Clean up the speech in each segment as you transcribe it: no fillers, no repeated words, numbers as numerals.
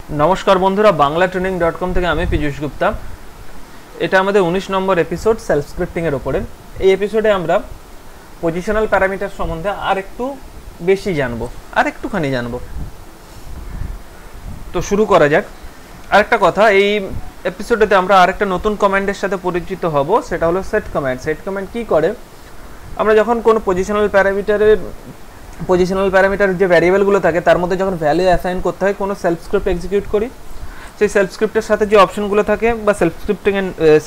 নমস্কার বন্ধুরা, banglatrening.com থেকে আমি পীযূষ গুপ্তা। এটা আমাদের 19 নম্বর এপিসোড সেলফ স্ক্রিপ্টিং এর উপরে। এই এপিসোডে আমরা পজিশনাল প্যারামিটার সম্বন্ধে আর একটু বেশি জানবো, আর একটুখানি জানবো। তো শুরু করা যাক। আরেকটা কথা, এই এপিসোডেতে আমরা আরেকটা নতুন কমান্ডের সাথে পরিচিত হব, সেটা হলো সেট কমান্ড। সেট কমান্ড কি করে? আমরা যখন কোনো পজিশনাল প্যারামিটার যে ভ্যারিয়েবলগুলো থাকে তার মধ্যে যখন ভ্যালু অ্যাসাইন করতে হয়, কোনো সেলফ স্ক্রিপ্ট এক্সিকিউট করি, সেই সেলফ স্ক্রিপ্টের সাথে যে অপশনগুলো থাকে বা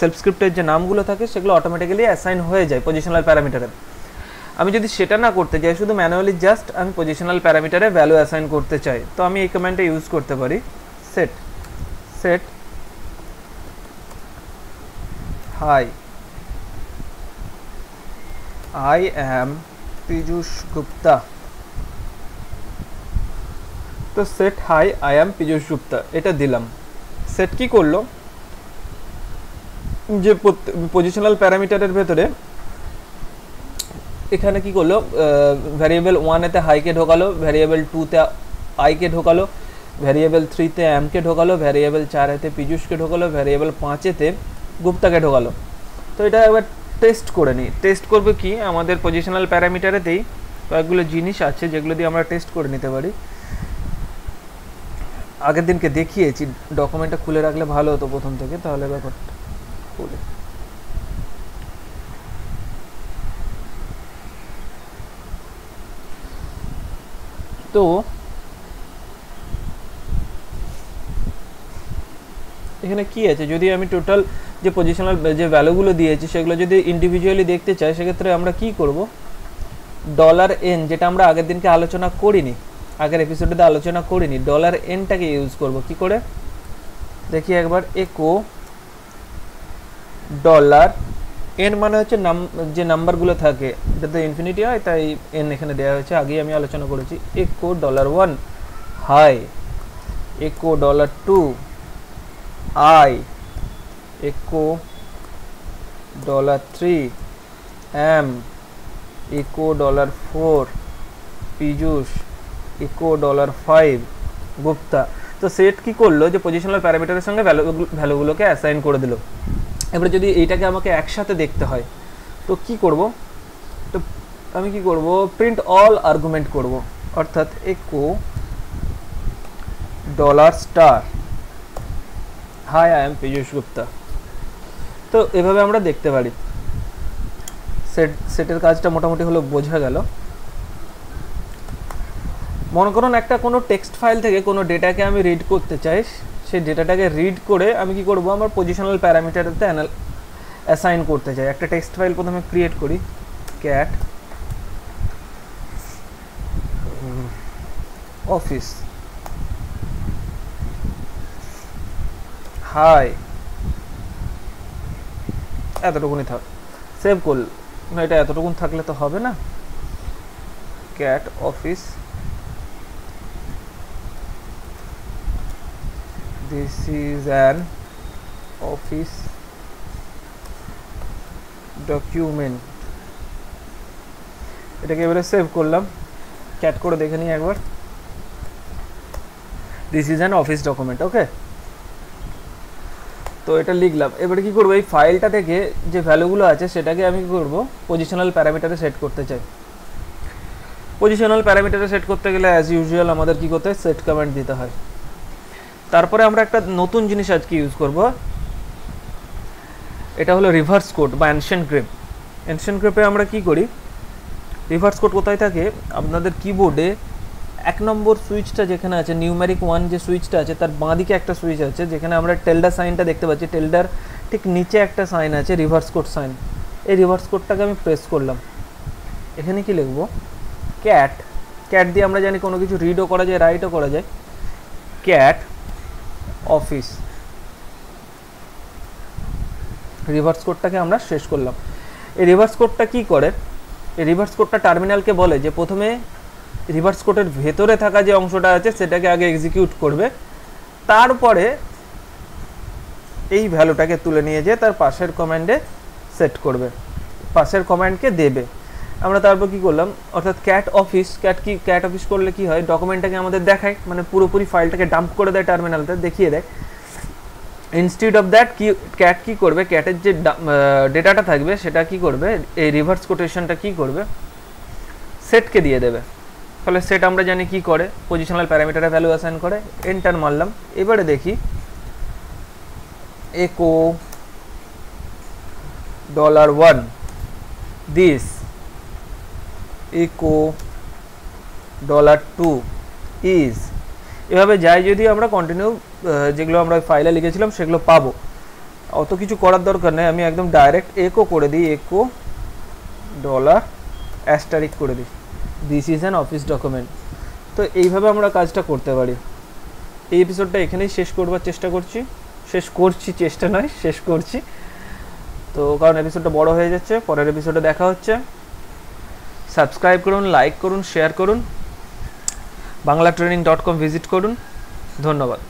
সেলফ স্ক্রিপ্টের যে নামগুলো থাকে সেগুলো অটোমেটিক্যালি অ্যাসাইন হয়ে যায় পজিশনাল প্যারামিটারে। আমি যদি সেটা না করতে চাই, শুধু ম্যানুয়ালি জাস্ট আমি পজিশনাল প্যারামিটারে ভ্যালু অ্যাসাইন করতে চাই, তো আমি এই কমান্ডটা ইউজ করতে পারি, set hi I am Piyush Gupta. তো set hi I am Piyush Gupta এটা দিলাম। সেট কি করলো, যে পজিশনাল প্যারামিটারের ভেতরে এখানে কি করলো, ভ্যারিয়েবল 1-এতে হাইকে ঢোকালো, ভ্যারিয়েবল 2-তে আইকে ঢোকালো, ভ্যারিয়েবল 3-তে অ্যামকে ঢোকালো, ভ্যারিয়েবল 4-এতে পীযূষকে ঢোকালো, ভ্যারিয়েবল 5-এতে গুপ্তাকে ঢোকালো। তো এটা একবার টেস্ট করে নিই। টেস্ট করবে কি, আমাদের পজিশনাল প্যারামিটারেতেই কয়েকগুলো জিনিস আছে যেগুলো দিয়ে আমরা টেস্ট করে নিতে পারি। আগের দিনকে দেখিয়েছি, ডকুমেন্টটা খুলে রাখলে ভালো হতো প্রথম থেকে, তাহলে ব্যাপারটা খুলে তো এখানে কি আছে, যদি আমি টোটাল যে পজিশনাল যে ভ্যালুগুলো দিয়েছি সেগুলো যদি ইন্ডিভিজুয়ালি দেখতে চাই, সেক্ষেত্রে আমরা কি করব, $n, যেটা আমরা আগের দিনকে আলোচনা করিনি, আগের এপিসোডে আলোচনা করিনি, $nটাকে ইউজ করব। কি করে দেখি একবার, একো $n মানে হচ্ছে যে নাম্বারগুলো থাকে এটাতে ইনফিনিটি হয়, তাই n এখানে দেওয়া হয়েছে, আগেই আমি আলোচনা করেছি। একো $1 হাই, একো $2 I, echo $3 am, echo $4 Piyush, echo $5 Gupta. তো সেট কি করলো, যে পজিশনাল প্যারামিটারের সঙ্গে ভ্যালুগুলোকে অ্যাসাইন করে দিল। এবারে যদি এইটাকে আমাকে একসাথে দেখতে হয়, তো কি করব, তো আমি কি করব, প্রিন্ট অল আর্গুমেন্ট করব, অর্থাৎ echo $* hi I am Piyush Gupta. তো এভাবে আমরা দেখতে পারি। সেটের কাজটা মোটামুটি হলো বোঝা গেল। মনে করুন একটা কোনো টেক্সট ফাইল থেকে কোনো ডেটাকে আমি রিড করতে চাই, সেই ডেটাটাকে রিড করে আমি কি করব, আমার পজিশনাল প্যারামিটারতে অ্যাসাইন করতে চাই। একটা টেক্সট ফাইল প্রথমে ক্রিয়েট করি, ক্যাট অফিস হাই, এতটুকুনি থাক, সেভ করল না, এটা এতটুকুন থাকলে তো হবে না। Cat office, this is an office document. এটাকে এবারে সেভ করলাম, ক্যাট করে দেখে নিই একবার, this is an office document. Okay, তো এটা লিখলাম। এবারে কি করবো, এই ফাইলটা থেকে যে ভ্যালুগুলো আছে সেটাকে আমি কি করব, পজিশনাল প্যারামিটারে সেট করতে চাই। পজিশনাল প্যারামিটারে সেট করতে গেলে অ্যাজ ইউজুয়াল আমাদের কি করতে হয়, সেট কমান্ড দিতে হয়। তারপরে আমরা একটা নতুন জিনিস আজকে ইউজ করব, এটা হলো রিভার্স কোড বা অ্যানশিয়েন্ট গ্রেপ। অ্যানশিয়েন্ট গ্রেপে আমরা কি করি, রিভার্স কোড কোথায় থাকে, আপনাদের কিবোর্ডে 1 নম্বর সুইচটা যেখানে আছে, নিউমেরিক 1 যে সুইচটা আছে তার বাঁ দিকে একটা সুইচ আছে, যেখানে আমরা টেলডা সাইনটা দেখতে পাচ্ছি, টেলডার ঠিক নিচে একটা সাইন আছে, রিভার্স কোড সাইন। এই রিভার্স কোডটাকে আমি প্রেস করলাম। এখানে কি লিখবো, ক্যাট দিয়ে আমরা জানি কোনো কিছু রিডও করা যায়, রাইটও করা যায়। ক্যাট অফিস, রিভার্স কোডটাকে আমরা শেষ করলাম। এই রিভার্স কোডটা কি করে, এই রিভার্স কোডটা টার্মিনালকে বলে যে প্রথমে রিভার্স কোডের ভেতরে থাকা যে অংশটা আছে সেটাকে আগে এক্সিকিউট করবে, তারপরে এই ভ্যালুটাকে তুলে নিয়ে যেয়ে তার পাশের কমান্ডে সেট করবে, পাশের কমান্ডকে দেবে। আমরা তারপর কি করলাম, অর্থাৎ ক্যাট অফিস করলে কি হয়, ডকুমেন্টটাকে আমাদের দেখায়, মানে পুরোপুরি ফাইলটাকে ডাম্প করে দেয় টার্মিনালতে, দেখিয়ে দেয়। ইনস্টিড অফ দ্যাট কি ক্যাট কি করবে, ক্যাটের যে ডেটাটা থাকবে সেটা কি করবে, এই রিভার্স কোটেশনটা কি করবে, সেটকে দিয়ে দেবে। তাহলে সেট আমরা জানি কি করে, পজিশনাল প্যারামিটারে ভ্যালু অ্যাসাইন করে। এন্টার মারলাম। এবারে দেখি echo $1 this echo $2 is, এভাবে যাই যদি আমরা কন্টিনিউ যেগুলো আমরা ফাইলে লিখেছিলাম সেগুলো পাবো। অত কিছু করার দরকার নেই, আমি একদম ডাইরেক্ট echo করে দিই, echo $* করে দিই, this is an office document. তো এইভাবে আমরা কাজটা করতে পারি। এই এপিসোডটা এখানেই শেষ করবার চেষ্টা করছি, শেষ করছি। তো কারণ এপিসোডটা বড় হয়ে যাচ্ছে, পরের এপিসোডে দেখা হচ্ছে। সাবস্ক্রাইব করুন, লাইক করুন, শেয়ার করুন, banglatraining.com ভিজিট করুন। ধন্যবাদ।